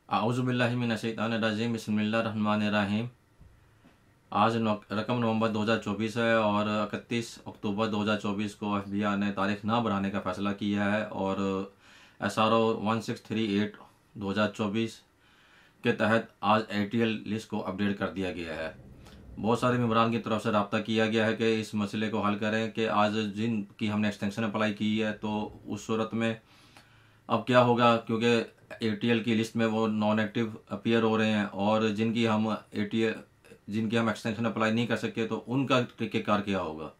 आऊज़ुबिल्लाहिमिनश्शैतानिर्रजीम बिस्मिल्लाहिर्रहमानिर्रहीम। आज रकम नवंबर 2024 है और 31 अक्टूबर 2024 को FBI ने तारीख ना बढ़ाने का फ़ैसला किया है और SRO 1638 2024 के तहत आज ATL लिस्ट को अपडेट कर दिया गया है। बहुत सारे मेंबरान की तरफ से रब्ता किया गया है कि इस मसले को हल करें कि आज जिन की हमने एक्सटेंशन अप्लाई की है तो उस सूरत में अब क्या होगा, क्योंकि ATL की लिस्ट में वो नॉन एक्टिव अपीयर हो रहे हैं और जिनकी हम एक्सटेंशन अप्लाई नहीं कर सके तो उनका तरीक़ेकार क्या होगा।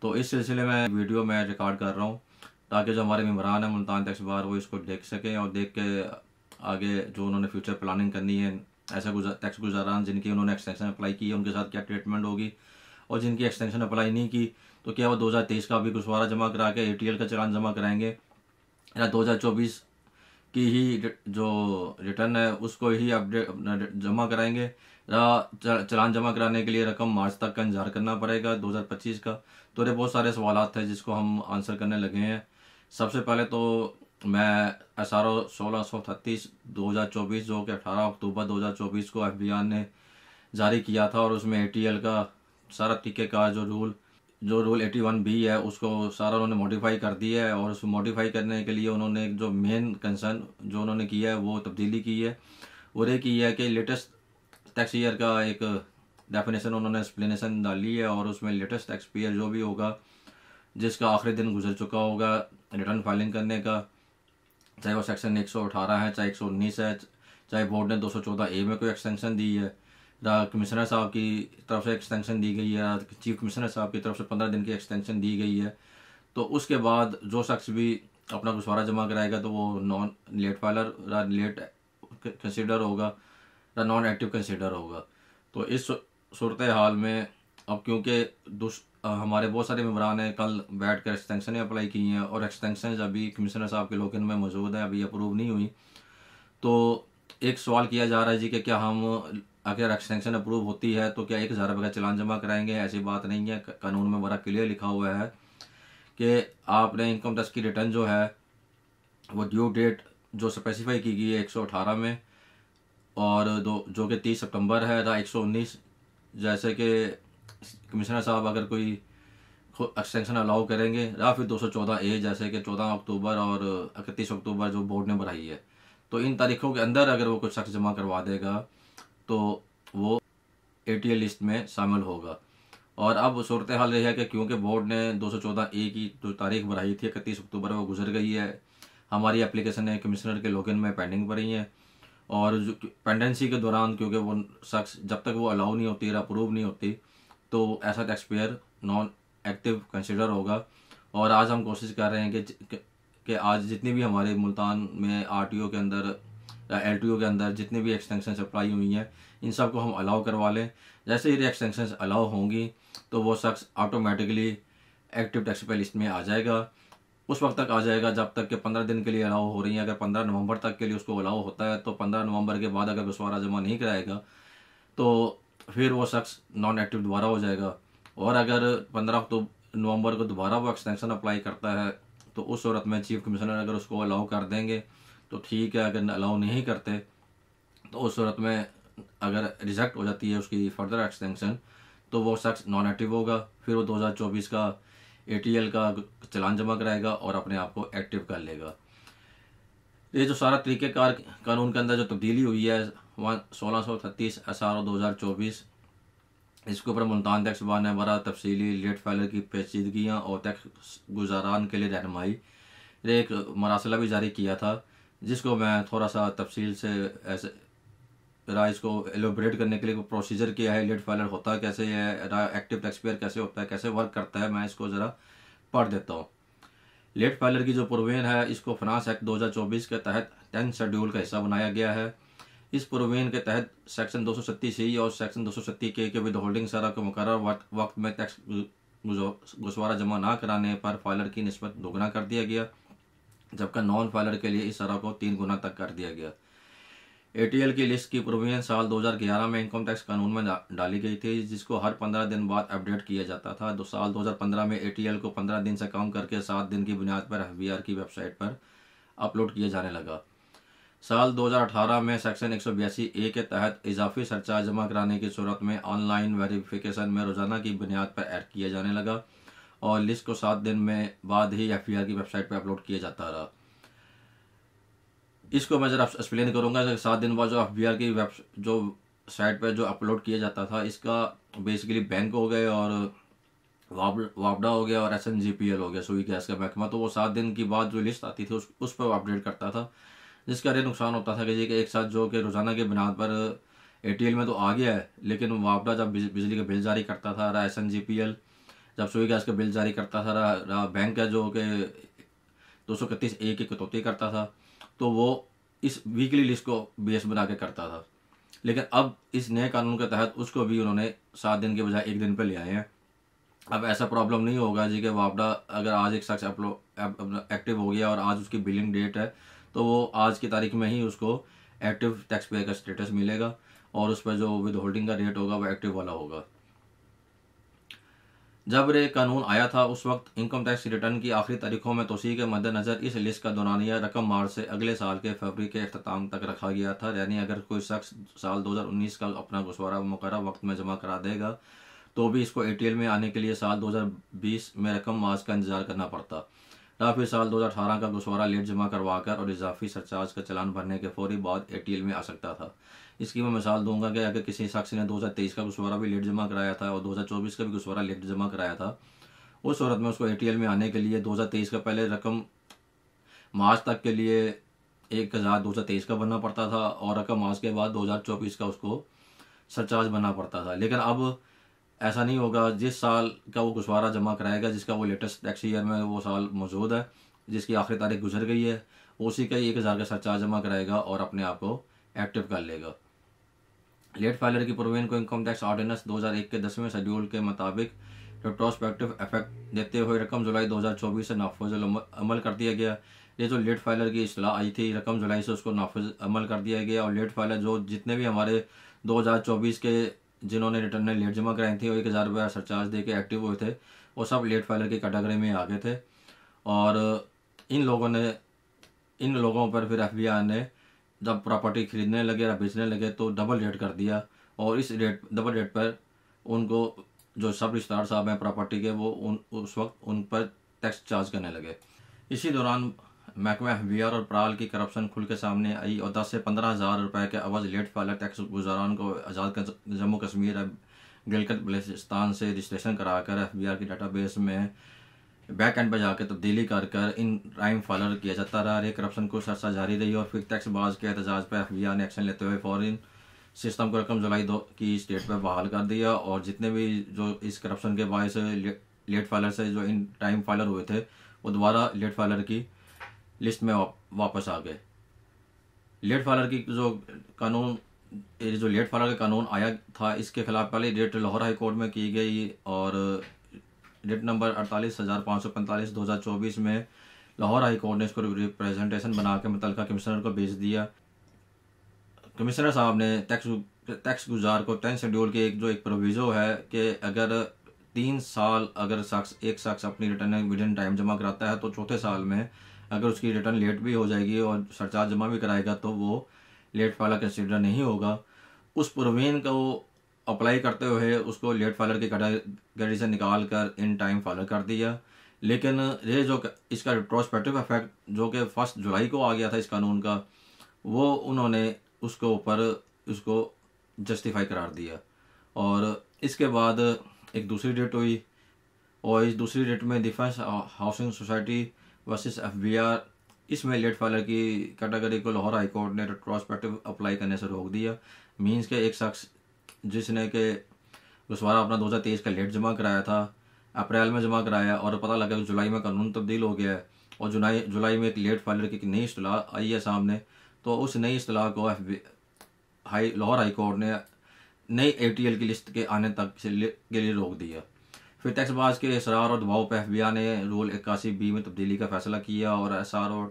तो इस सिलसिले में वीडियो मैं रिकॉर्ड कर रहा हूँ ताकि जो हमारे मेंबरान हैं मुल्तान टैक्स बार वो इसको देख सकें और देख के आगे जो उन्होंने फ्यूचर प्लानिंग करनी है, ऐसे टैक्स गुजारान जिनकी उन्होंने एक्सटेंशन अप्लाई की है उनके साथ क्या ट्रीटमेंट होगी, और जिनकी एक्सटेंशन अप्लाई नहीं की तो क्या वो 2023 का भी गुसवारा जमा करा के ATL का चालान जमा कराएंगे या 2024 की ही जो रिटर्न है उसको ही अपडेट जमा कराएंगे या चालान जमा कराने के लिए रकम मार्च तक का इंतजार करना पड़ेगा 2025 का। तो ये बहुत सारे सवालात थे जिसको हम आंसर करने लगे हैं। सबसे पहले तो मैं SRO 1638 2024 जो कि 18 अक्टूबर 2024 को FBI ने जारी किया था और उसमें ATL का सारा तरीक़ेकार जो रूल 81B है उसको सारा उन्होंने मॉडिफाई कर दिया है और उसको मॉडिफाई करने के लिए उन्होंने जो मेन कंसर्न जो उन्होंने किया है वो तब्दीली की है और ये की है कि लेटेस्ट टैक्स ईयर का एक डेफिनेशन उन्होंने एक्सप्लेनेशन डाली है और उसमें लेटेस्ट टैक्स ईयर जो भी होगा जिसका आखिरी दिन गुजर चुका होगा रिटर्न फाइलिंग करने का, चाहे वो सेक्शन 118 है चाहे 119 है, चाहे बोर्ड ने 214A में कोई एक्सटेंशन दी है, कमिश्नर साहब की तरफ से एक्सटेंशन दी गई है, चीफ कमिश्नर साहब की तरफ से 15 दिन की एक्सटेंशन दी गई है। तो उसके बाद जो शख्स भी अपना गुसवारा जमा कराएगा तो वो non late filer late consider होगा या नॉन एक्टिव कंसिडर होगा। तो इस सूरत हाल में अब क्योंकि हमारे बहुत सारे मेंबरान हैं कल बैठ कर एक्सटेंशन अप्लाई की हैं और एक्सटेंशन अभी कमिश्नर साहब के लोगन में मौजूद है, अभी अप्रूव नहीं हुई। तो एक सवाल किया जा रहा है जी कि क्या हम अगर एक्सटेंशन अप्रूव होती है तो क्या 1000 रुपये का चालान जमा कराएंगे। ऐसी बात नहीं है, कानून में बड़ा क्लियर लिखा हुआ है कि आपने इनकम टैक्स की रिटर्न जो है वो ड्यू डेट जो स्पेसिफाई की गई है 118 में और जो कि 30 सितंबर है या 119, जैसे कि कमिश्नर साहब अगर कोई एक्सटेंशन अलाउ करेंगे या फिर 214A जैसे कि 14 अक्टूबर और 31 अक्टूबर जो बोर्ड ने बढ़ाई है, तो इन तारीखों के अंदर अगर वो कुछ शख्स जमा करवा देगा तो वो ATL लिस्ट में शामिल होगा। और अब सूरत हाल यह है कि क्योंकि बोर्ड ने 214A की जो तारीख बढ़ाई थी 31 अक्टूबर वो गुजर गई है, हमारी एप्लीकेशन कमिश्नर के लॉगिन में पेंडिंग पड़ी है और जो पेंडेंसी के दौरान क्योंकि वो शख्स जब तक वो अलाउ नहीं होती या अप्रूव नहीं होती तो ऐसा tax payer non active consider होगा। और आज हम कोशिश कर रहे हैं कि आज जितनी भी हमारे मुल्तान में RTO के अंदर या LTO के अंदर जितनी भी एक्सटेंशन अप्लाई हुई हैं इन सब को हम अलाउ करवा लें। जैसे ही एक्सटेंशन अलाउ होंगी तो वो शख्स ऑटोमेटिकली एक्टिव टैक्स पे लिस्ट में आ जाएगा। उस वक्त तक आ जाएगा जब तक कि 15 दिन के लिए अलाउ हो रही है। अगर 15 नवंबर तक के लिए उसको अलाउ होता है तो 15 नवंबर के बाद अगर गुसवारा जमा नहीं कराएगा तो फिर वो शख्स नॉन एक्टिव दोबारा हो जाएगा। और अगर 15 नवंबर को दोबारा वो एक्सटेंशन अप्लाई करता है तो उस सूरत में चीफ कमिश्नर अगर उसको अलाउ कर देंगे तो ठीक है, अगर अलाउ नहीं करते तो उस सूरत में अगर रिजेक्ट हो जाती है उसकी फर्दर एक्सटेंशन तो वो शख्स नॉन एक्टिव होगा। फिर वो 2024 का ATL का चालान जमा कराएगा और अपने आप को एक्टिव कर लेगा। ये जो सारा तरीक़ेकार कानून के अंदर जो तब्दीली हुई है 1638 SRO 2024 इसके ऊपर मुल्तान टैक्स बार ने बड़ा तफसीली लेट फाइलर की पेचीदगियाँ और टैक्स गुजारान के लिए रहनुमाई एक मरासला भी जारी किया था जिसको मैं थोड़ा सा तफसील से ऐसे इसको एलोबरेट करने के लिए प्रोसीजर किया है, लेट फाइलर होता है कैसे है, एक्टिव टैक्स पेयर कैसे होता है, कैसे वर्क करता है, मैं इसको ज़रा पढ़ देता हूँ। लेट फाइलर की जो प्रोविजन है इसको फाइनेंस एक्ट 2024 के तहत 10 शेड्यूल का हिस्सा बनाया गया है। इस प्रोविजन के तहत सेक्शन 237C और सेक्शन 237K के विद होल्डिंग सरा को मुकर्रर वक्त में टैक्स गुसवारा जमा ना कराने पर फाइलर की निस्बत दोगुना कर दिया गया, जबकि नॉन फाइलर के लिए इस सरा को 3 गुना तक कर दिया गया। ATL की लिस्ट की प्रोविजन साल 2011 में इनकम टैक्स कानून में डाली गई थी जिसको हर 15 दिन बाद अपडेट किया जाता था। साल 2015 में ATL को 15 दिन से कम करके 7 दिन की बुनियाद पर FBI की वेबसाइट पर अपलोड किया जाने लगा। साल 2018 में सेक्शन 182A के तहत इजाफी सरचार्ज जमा कराने की सूरत में ऑनलाइन वेरिफिकेशन में रोजाना की बुनियाद पर ऐड किया जाने लगा और लिस्ट को 7 दिन में बाद ही FBR की वेबसाइट पर अपलोड किया जाता रहा। इसको मैं जरा एक्सप्लेन करूंगा कि 7 दिन बाद जो FBR की जो साइट पर जो अपलोड किया जाता था, इसका बेसिकली बैंक हो गए और वापडा हो गया और SNGPL हो गया, सुई गैस का महकमा, तो वो 7 दिन की बाद जो लिस्ट आती थी उस पर अपडेट करता था, जिसका ये नुकसान होता था कि जी के एक साथ जो कि रोजाना के बुनियाद पर ATL में तो आ गया है, लेकिन वापडा जब बिजली का बिल जारी करता था रहा, SNGPL जब सुई गैस का बिल जारी करता था रहा, बैंक का जो कि 231A की कटौती करता था, तो वो इस वीकली लिस्ट को बेस बना के करता था। लेकिन अब इस नए कानून के तहत उसको भी उन्होंने 7 दिन के बजाय 1 दिन पे ले आए हैं। अब ऐसा प्रॉब्लम नहीं होगा जी कि वापडा अगर आज एक शख्स एक्टिव हो गया और आज उसकी बिलिंग डेट है, तो वो आज की तारीख में ही उसको एक्टिव टैक्स पेयर का स्टेटस मिलेगा और उस पर जो विद होल्डिंग का रेट होगा वो एक्टिव वाला होगा। जब ये कानून आया था उस वक्त इनकम टैक्स रिटर्न की आखिरी तारीखों में तोसी के मद्देनजर इस लिस्ट का दौरानिया रकम मार्च से अगले साल के फरवरी के अख्ताम तक रखा गया था। यानी अगर कोई शख्स साल 2019 का अपना घुसवारा मुकर्रर वक्त में जमा करा देगा तो भी इसको ATL में आने के लिए साल 2020 में रकम मार्च का इंतजार करना पड़ता, या फिर साल 2018 का घुसवारा लेट जमा करवाकर और इजाफी सरचार्ज का चालान भरने के फौरी बाद ATL में आ सकता था। इसकी मैं मिसाल दूंगा कि अगर किसी शख्स ने 2023 का घुसवारा भी लेट जमा कराया था और 2024 का भी घुसवारा लेट जमा कराया था, उस सूरत में उसको ATL में आने के लिए 2023 का पहले रकम मार्च तक के लिए 1223 का भरना पड़ता था और रकम मार्च के बाद 2024 का उसको सरचार्ज भरना पड़ता था। लेकिन अब ऐसा नहीं होगा। जिस साल का वो घुसवारा जमा कराएगा, जिसका वो लेटेस्ट टैक्स ईयर में वो साल मौजूद है, जिसकी आखिरी तारीख गुजर गई है, उसी का 1000 का सरचार्ज जमा कराएगा और अपने आप को एक्टिव कर लेगा। लेट फाइलर की प्रोविजन को इनकम टैक्स ऑर्डिनेंस 2001 के 10वें शेड्यूल के मुताबिक रेट्रोस्पेक्टिव इफेक्ट देते हुए रकम जुलाई 2024 से नाफिज अमल कर दिया गया। ये जो लेट फाइलर की इस्तेलाह आई थी, रकम जुलाई से उसको नाफिज अमल कर दिया गया और लेट फाइलर जो जितने भी हमारे 2024 के जिन्होंने रिटर्न लेट जमा कराई थी और 1000 रुपया सरचार्ज दे के एक्टिव हुए थे, वो सब लेट फाइलर की कैटेगरी में आ गए थे। और इन लोगों पर फिर FBR ने जब प्रॉपर्टी खरीदने लगे या बेचने लगे तो डबल रेट कर दिया और इस डबल रेट पर उनको जो सब रजिस्ट्रार साहब हैं प्रॉपर्टी के, वो उस वक्त उन पर टैक्स चार्ज करने लगे। इसी दौरान महकमा FBR और प्राल की करप्शन खुल के सामने आई और 10 से 15 हज़ार रुपये के अवज लेट फाइलर टैक्स गुजारान को आज़ाद जम्मू कश्मीर गिलगित बल्तिस्तान से रजिस्ट्रेशन कराकर FBR की डाटाबेस में बैक एंड पर जाकर तब्दीली कर इन टाइम फाइलर किया जाता रहा। ये करप्शन को सरसा जारी रही और फिर टैक्स बाज के एहतजाज पर FBR ने एक्शन लेते हुए फौरन सिस्टम को रकम जुलाई 2 की स्टेट पर बहाल कर दिया और जितने भी जो इस करप्शन के बायस लेट फाइलर से जो इन टाइम फाइलर हुए थे वो दोबारा लेट फाइलर की लिस्ट में वापस आ गए। लेट फाइलर की जो लेट फाइलर का कानून आया था, इसके खिलाफ पहले डेट लाहौर हाई कोर्ट में की गई और डेट नंबर 48,545 2024 में लाहौर हाई कोर्ट ने इसको रिप्रेजेंटेशन बना के मुतल्लिका कमिश्नर को भेज दिया। कमिश्नर साहब ने टैक्स गुजार को 10 शेड्यूल के एक प्रोविजो है कि अगर 3 साल अगर एक शख्स अपनी रिटर्न विदिन टाइम जमा कराता है तो चौथे साल में अगर उसकी रिटर्न लेट भी हो जाएगी और सरचार्ज जमा भी कराएगा तो वो लेट फाइलर कंसिडर नहीं होगा। उस प्रोविजन को अप्लाई करते हुए उसको लेट फाइलर की कैटेगरी से निकाल कर इन टाइम फाइलर कर दिया। लेकिन ये जो इसका रेट्रोस्पेक्टिव इफेक्ट जो कि 1 जुलाई को आ गया था इस कानून का, वो उन्होंने उसको जस्टिफाई करार दिया। और इसके बाद एक दूसरी डेट हुई और इस दूसरी डेट में defence housing society versus FBR, इसमें लेट फाइलर की कैटेगरी को लाहौर हाई कोर्ट ने रेट्रोस्पेक्टिव अप्लाई करने से रोक दिया। मींस के एक शख्स जिसने के घुसवारा अपना 2023 का लेट जमा कराया था, अप्रैल में जमा कराया और पता लगा कि जुलाई में कानून तब्दील हो गया है और जुलाई में एक लेट फाइलर की नई इस्तिलाह आई है सामने, तो उस नई इस्तिलाह को लाहौर हाई कोर्ट ने नई ATL की लिस्ट के आने तक के लिए रोक दिया। फिर टैक्सबाज के इसरार और दबाव पर FBR ने रूल 81B में तब्दीली का फैसला किया और SRO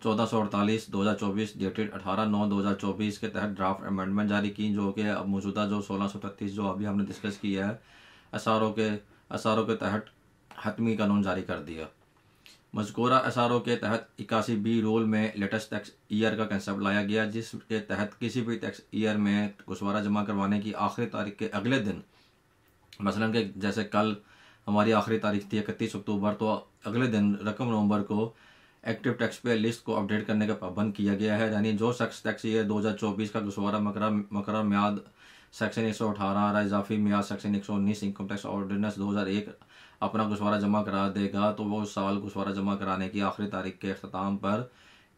1448 2024 डेटेड 18/9/2024 के तहत ड्राफ्ट अमेंडमेंट जारी की, जो कि अब मौजूदा जो 1633 जो अभी हमने डिस्कस किया है SRO के तहत हतमी कानून जारी कर दिया। मज़कूरा एसआरओ के तहत 81B रूल में लेटेस्ट टैक्स ईयर का कंसेप्ट लाया गया, जिसके तहत किसी भी टैक्स ईयर में गुसवारा जमा करवाने की आखिरी तारीख के अगले दिन, मसलन के जैसे कल हमारी आखिरी तारीख थी 31 अक्टूबर, तो अगले दिन रकम नवंबर को एक्टिव टैक्स पे लिस्ट को अपडेट करने का पाबंद किया गया है। यानी जो शख्स टैक्स ईयर 2024 का गुसवारा मकरर म्याद सेक्शन 118 इजाफी म्याद सेक्शन 119 इनकम टैक्स ऑर्डिनेंस 2001 अपना गुसवारा जमा करा देगा, तो वो साल गुसवारा जमा कराने की आखिरी तारीख के अख्ताम पर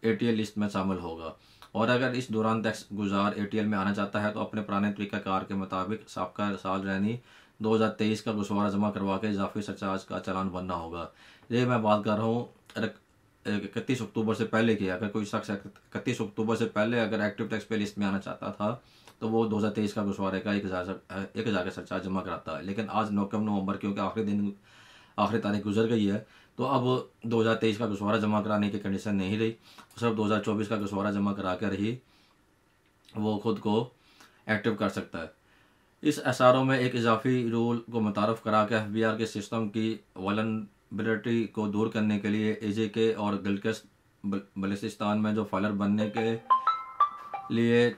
ATL लिस्ट में शामिल होगा। और अगर इस दौरान टैक्स गुजार ATL में आना चाहता है तो अपने पुराने तरीक़ाकार के मुताबिक साबका साल यानी 2023 का गुसवारा जमा करवा के इजाफी सरचार्ज का चालान बनना होगा। ये मैं बात कर रहा हूँ 31 अक्टूबर से पहले की। अगर कोई शख्स 31 अक्टूबर से पहले अगर एक्टिव टैक्स पे लिस्ट में आना चाहता था तो वो 2023 का गुसवारे का 1,000 का सरचार्ज जमा कराता है। लेकिन आज 9 नवंबर क्योंकि आखिरी तारीख गुजर गई है, तो अब 2023 का गुसवारा जमा कराने की कंडीशन नहीं रही, सिर्फ 2024 का गुसवारा जमा करा कर ही वो खुद को एक्टिव कर सकता है। इस एसआरओ में एक इजाफी रूल को मुतारफ़ करा के FBR के सिस्टम की वल्नरेबिलिटी को दूर करने के लिए AJK और गिलगित बल्तिस्तान में जो फाइलर बनने के लिए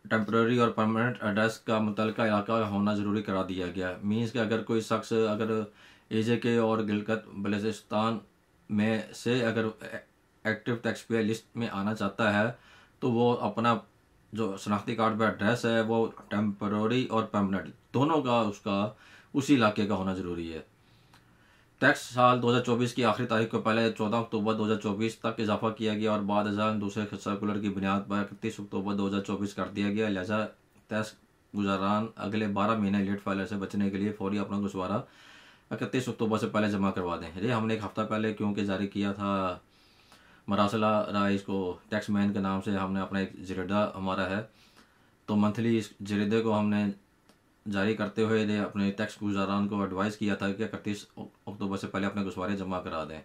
टेम्पररी और परमानेंट एड्रेस का मुतलका इलाका होना ज़रूरी करा दिया गया। मीन्स कि अगर कोई शख्स अगर AJK और गिलगित बल्तिस्तान में से अगर एक्टिव टैक्स पे लिस्ट में आना चाहता है तो वो अपना जो शनाख्ती कार्ड पर एड्रेस है वो टेम्पररी और परमानेंट दोनों का उसका उसी इलाके का होना ज़रूरी है। टैक्स साल 2024 की आखिरी तारीख को पहले 14 अक्टूबर 2024 तक इजाफा किया गया और बाद दूसरे सर्कुलर की बुनियाद पर 31 अक्टूबर 2024 कर दिया गया। लिहाजा टैक्स गुजारान अगले 12 महीने लेट फाइलर से बचने के लिए फौरी अपना गुसवारा 31 अक्टूबर से पहले जमा करवा दें। ये हमने एक हफ़्ता पहले क्योंकि जारी किया था मरासला राय, इसको टैक्स मैन के नाम से हमने अपना एक जरीदा हमारा है, तो मंथली इस जरीदे को हमने जारी करते हुए अपने टैक्स गुजारान को एडवाइस किया था कि 31 अक्टूबर से पहले अपने गुसवारे जमा करा दें।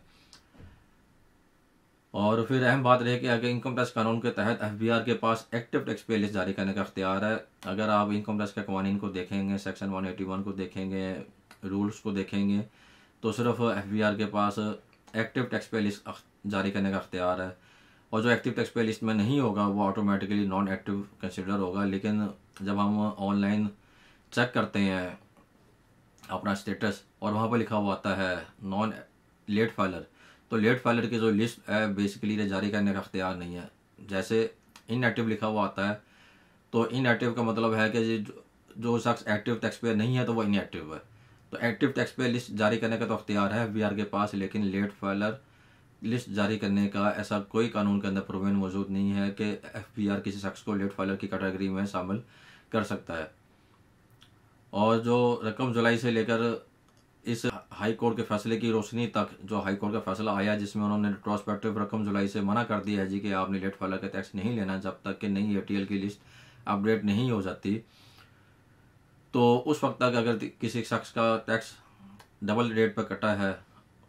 और फिर अहम बात रही कि अगर इनकम टैक्स कानून के तहत FBR के पास एक्टिव टैक्स पे लिस्ट जारी करने का अख्तियार है। अगर आप इनकम टैक्स के कवानीन को देखेंगे, सेक्शन 181 को देखेंगे, रूल्स को देखेंगे, तो सिर्फ FBR के पास एक्टिव टैक्स पे लिस्ट जारी करने का अख्तियार है। और जो एक्टिव टैक्स पे लिस्ट में नहीं होगा वो ऑटोमेटिकली नॉन एक्टिव कंसिडर होगा। लेकिन जब हम ऑनलाइन चेक करते हैं अपना स्टेटस और वहाँ पर लिखा हुआ आता है नॉन लेट फाइलर, तो लेट फाइलर की जो लिस्ट है बेसिकली जारी करने का अख्तियार नहीं है। जैसे इनएक्टिव लिखा हुआ आता है तो इनएक्टिव का मतलब है कि जो शख्स एक्टिव टैक्स पे नहीं है तो वो इनएक्टिव है। तो एक्टिव टैक्स पे लिस्ट जारी करने का तो अख्तियार है FBR के पास, लेकिन लेट फाइलर लिस्ट जारी करने का ऐसा कोई कानून के अंदर प्रोविजन मौजूद नहीं है कि FBR किसी शख्स को लेट फाइलर की कैटेगरी में शामिल कर सकता है। और जो रकम जुलाई से लेकर इस हाई कोर्ट के फैसले की रोशनी तक, जो हाई कोर्ट का फैसला आया जिसमें उन्होंने रिट्रोस्पेक्टिव रकम जुलाई से मना कर दिया है जी कि आपने लेट फाइलर का टैक्स नहीं लेना जब तक कि नई ATL की लिस्ट अपडेट नहीं हो जाती, तो उस वक्त तक अगर किसी शख्स का टैक्स डबल रेट पर कटा है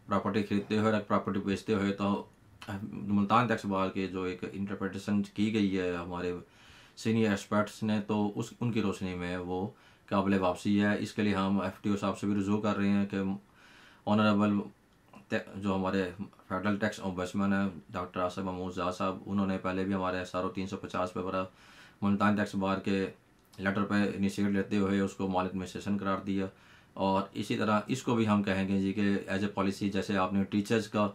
प्रॉपर्टी खरीदते हुए और प्रॉपर्टी बेचते हुए, तो मुल्तान टैक्स बार के जो एक इंटरप्रिटेशन की गई है हमारे सीनियर एक्सपर्ट्स ने, तो उनकी रोशनी में वो काबिल वापसी है। इसके लिए हम FTO साहब से भी रुजू कर रहे हैं कि ऑनरेबल जो हमारे फेडरल टैक्स ओम्बड्समैन है डॉक्टर आसिफ महमूद ज़ा साहब, उन्होंने पहले भी हमारे SRO 350 पे बड़ा मुल्तान टैक्स बार के लेटर पे इनिशिएट लेते हुए उसको माल एडमिनिस्ट्रेशन करार दिया। और इसी तरह इसको भी हम कहेंगे जी कि एज ए पॉलिसी, जैसे आपने टीचर्स का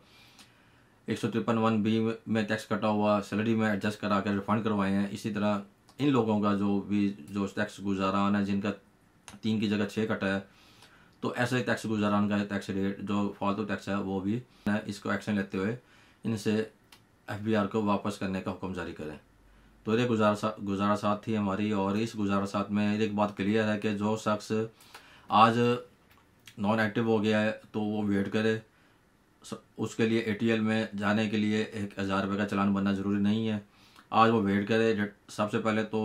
153(1)B में टैक्स कटा हुआ सैलरी में एडजस्ट करा कर रिफंड करवाए हैं, इसी तरह इन लोगों का जो टैक्स गुजारान है जिनका 3 की जगह 6 कटा है, तो ऐसे टैक्स गुजारान का टैक्स रेट जो फालतू टैक्स है वो भी इसको एक्शन लेते हुए इनसे FBR को वापस करने का हुक्म जारी करें। तो ये गुजारासात थी हमारी। और इस गुजारासात में एक बात क्लियर है कि जो शख्स आज नॉन एक्टिव हो गया है तो वो वेट करे, उसके लिए ATL में जाने के लिए 1,000 रुपये का चालान बनना ज़रूरी नहीं है। आज वो वेट करे। सबसे पहले तो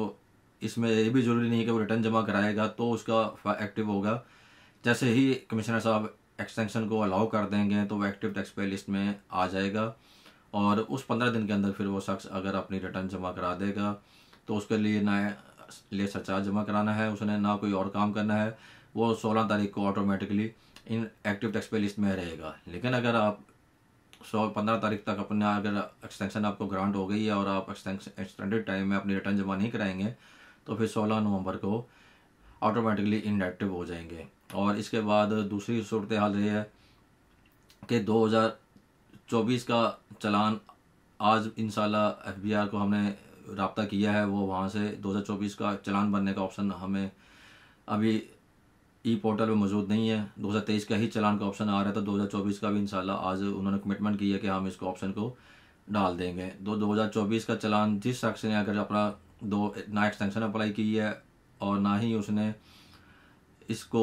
इसमें ये भी ज़रूरी नहीं है कि वो रिटर्न जमा कराएगा तो उसका एक्टिव होगा। जैसे ही कमिश्नर साहब एक्सटेंशन को अलाउ कर देंगे तो वो एक्टिव टैक्स पे लिस्ट में आ जाएगा और उस 15 दिन के अंदर फिर वो शख्स अगर अपनी रिटर्न जमा करा देगा तो उसके लिए ना ले सरचार्ज जमा कराना है, उसने ना कोई और काम करना है, वो 16 तारीख को ऑटोमेटिकली इन एक्टिव टैक्स पे लिस्ट में रहेगा। लेकिन अगर आप 15 तारीख तक अपने अगर एक्सटेंशन आपको ग्रांट हो गई है और आप एक्सटेंडेड टाइम में अपनी रिटर्न जमा नहीं कराएंगे तो फिर 16 नवंबर को ऑटोमेटिकली इनएक्टिव हो जाएंगे। और इसके बाद दूसरी सूरत हाल ये है कि 2024 का चालान आज इंशाल्लाह FBR को हमने रब्ता किया है, वो वहाँ से 2024 का चालान बनने का ऑप्शन हमें अभी ई पोर्टल में मौजूद नहीं है। 2023 का ही चालान का ऑप्शन आ रहा है, तो 2024 का भी इंशाल्लाह आज उन्होंने कमिटमेंट की है कि हम इसको ऑप्शन को डाल देंगे। 2024 का चालान जिस शख्स ने अगर अपना ना एक्सटेंशन अप्लाई की है और ना ही उसने इसको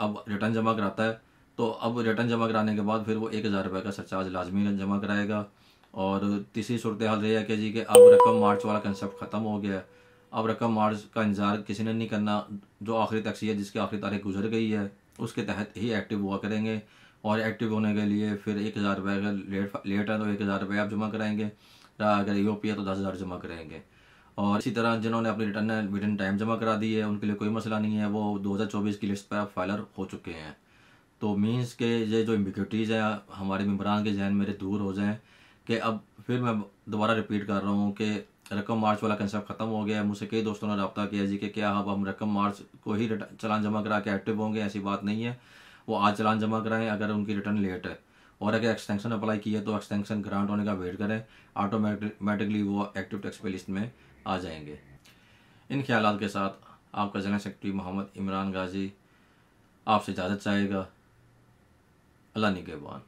अब रिटर्न जमा कराता है, तो अब रिटर्न जमा कराने के बाद फिर वो 1000 रुपये का सरचार्ज लाजमी जमा कराएगा। और तीसरी सूरत हाल ये है कि जी कि अब रकम मार्च वाला कंसेप्ट ख़त्म हो गया है। अब रकम मार्च का इंतज़ार किसी ने नहीं करना। जो आखिरी तक्सीर जिसकी आखिरी तारीख गुजर गई है उसके तहत ही एक्टिव हुआ करेंगे। और एक्टिव होने के लिए फिर 1000 रुपये अगर लेट है तो 1000 रुपये आप जमा कराएंगे, अगर EOP है तो 10,000 जमा कराएंगे। और इसी तरह जिन्होंने अपनी रिटर्न विदिन टाइम जमा करा दी है उनके लिए कोई मसला नहीं है, वो 2024 की लिस्ट पर फाइलर हो चुके हैं। तो मीन्स के ये जो एम्बिग्यूटीज़ हैं हमारे मेम्बरान के जहन मेरे दूर हो जाएं कि अब फिर मैं दोबारा रिपीट कर रहा हूँ कि रकम मार्च वाला कंसेप्ट ख़त्म हो गया है। मुझसे कई दोस्तों ने रब्ता किया जी कि क्या अब हम रकम मार्च को ही चालान जमा करा के एक्टिव होंगे, ऐसी बात नहीं है। वो आज चालान जमा कराएं अगर उनकी रिटर्न लेट है, और अगर एक्सटेंशन अप्लाई की है तो एक्सटेंशन ग्रांट होने का वेट करें, ऑटोमेटिकली वो एक्टिव टैक्स पे लिस्ट में आ जाएंगे। इन ख्यालात के साथ आपका जनरल सेक्रेटरी मोहम्मद इमरान गाजी आपसे इजाज़त चाहेगा। अल्लाह निगहबान।